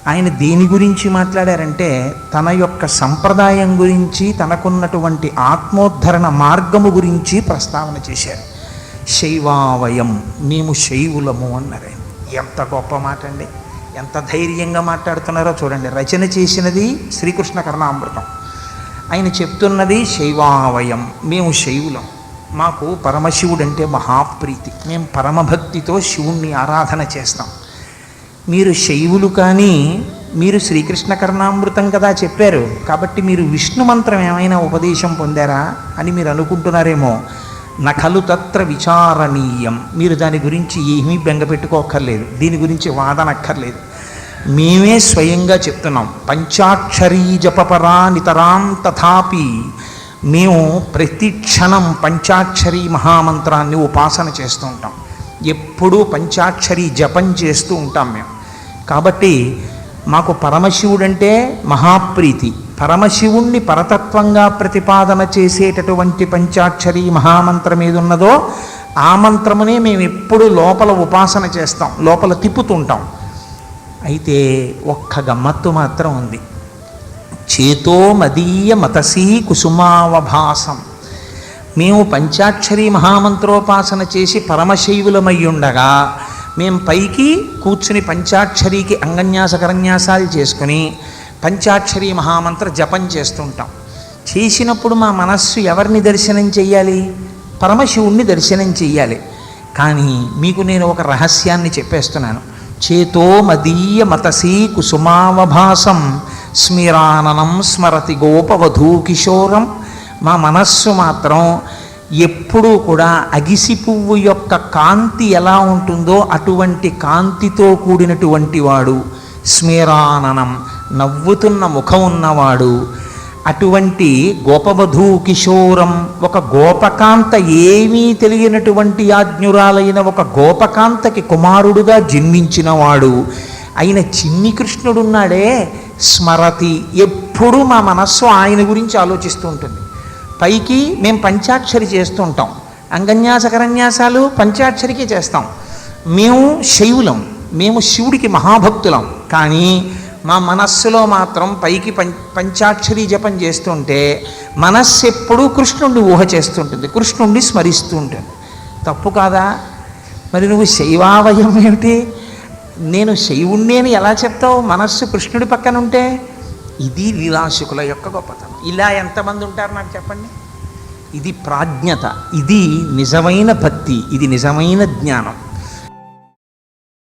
ఆయన దేని గురించి మాట్లాడారంటే తన యొక్క సంప్రదాయం గురించి, తనకున్నటువంటి ఆత్మోద్ధరణ మార్గము గురించి ప్రస్తావన చేశారు. శైవావయం, మేము శైవులము అన్నారు. ఎంత గొప్ప మాట అండి! ఎంత ధైర్యంగా మాట్లాడుతున్నారో చూడండి. రచన చేసినది శ్రీకృష్ణ కర్ణామృతం, ఆయన చెప్తున్నది శైవావయం, మేము శైవులం, మాకు పరమశివుడు అంటే మహాప్రీతి, మేము పరమభక్తితో శివుణ్ణి ఆరాధన చేస్తాం. మీరు శైవులు కానీ మీరు శ్రీకృష్ణ కర్ణామృతం కదా చెప్పారు, కాబట్టి మీరు విష్ణు మంత్రం ఏమైనా ఉపదేశం పొందారా అని మీరు అనుకుంటున్నారేమో. నఖలు తత్ర విచారణీయం, మీరు దాని గురించి ఏమీ బెంగపెట్టుకోక్కర్లేదు, దీని గురించి వాదనక్కర్లేదు. మేమే స్వయంగా చెప్తున్నాం. పంచాక్షరీ జపపరా నితరాం తథాపి, మేము ప్రతి క్షణం పంచాక్షరీ మహామంత్రాన్ని ఉపాసన చేస్తూ ఉంటాం, ఎప్పుడూ పంచాక్షరీ జపం చేస్తూ ఉంటాం మేము. కాబట్టి మాకు పరమశివుడంటే మహాప్రీతి. పరమశివుణ్ణి పరతత్వంగా ప్రతిపాదన చేసేటటువంటి పంచాక్షరీ మహామంత్రం ఏదున్నదో ఆ మంత్రమునే మేము ఎప్పుడు లోపల ఉపాసన చేస్తాం, లోపల తిప్పుతుంటాం. అయితే ఒక్క గమ్మత్తు మాత్రం ఉంది. చేతో మదీయ మతసీ కుసుమావభాసం, మేము పంచాక్షరీ మహామంత్రోపాసన చేసి పరమశైవులమయ్యుండగా మేము పైకి కూర్చుని పంచాక్షరికి అంగన్యాస కరన్యాసాలు చేసుకుని పంచాక్షరీ మహామంత్ర జపం చేస్తుంటాం. చేసినప్పుడు మా మనస్సు ఎవరిని దర్శనం చెయ్యాలి? పరమశివుణ్ణి దర్శనం చెయ్యాలి. కానీ మీకు నేను ఒక రహస్యాన్ని చెప్పేస్తున్నాను. చేతో మదీయ మతసీ కుసుమావభాసం స్మిరాననం స్మరతి గోపవధూ కిశోరం, మా మనస్సు మాత్రం ఎప్పుడూ కూడా అగిసి పువ్వు యొక్క కాంతి ఎలా ఉంటుందో అటువంటి కాంతితో కూడినటువంటి వాడు, స్మిరాననం నవ్వుతున్న ముఖం ఉన్నవాడు, అటువంటి గోపవధూ కిశోరం, ఒక గోపకాంత ఏమీ తెలియనటువంటి ఆజ్ఞురాలైన ఒక గోపకాంతకి కుమారుడుగా జన్మించినవాడు అయిన చిన్ని కృష్ణుడున్నాడే, స్మరతి, ఎప్పుడూ మా మనస్సు ఆయన గురించి ఆలోచిస్తూ ఉంటుంది. పైకి మేము పంచాక్షరి చేస్తూ ఉంటాం, అంగన్యాస కరన్యాసాలు పంచాక్షరికి చేస్తాం. మేము శైవులం, మేము శివుడికి మహాభక్తులం. కానీ మా మనస్సులో మాత్రం పైకి పంచాక్షరి జపం చేస్తుంటే మనస్సు ఎప్పుడూ కృష్ణుడిని ఊహ చేస్తుంటుంది, కృష్ణుడిని స్మరిస్తూ ఉంటుంది. తప్పు కాదా? మరి నువ్వు శైవావయం ఏమిటి? నేను శైవుణ్ణి అని ఎలా చెప్తావు మనస్సు కృష్ణుడి పక్కన ఉంటే? ఇది లీలాశకుల యొక్క గొప్పతనం. ఇలా ఎంతమంది ఉంటారు నాకు చెప్పండి? ఇది ప్రాజ్ఞత, ఇది నిజమైన భక్తి, ఇది నిజమైన జ్ఞానం.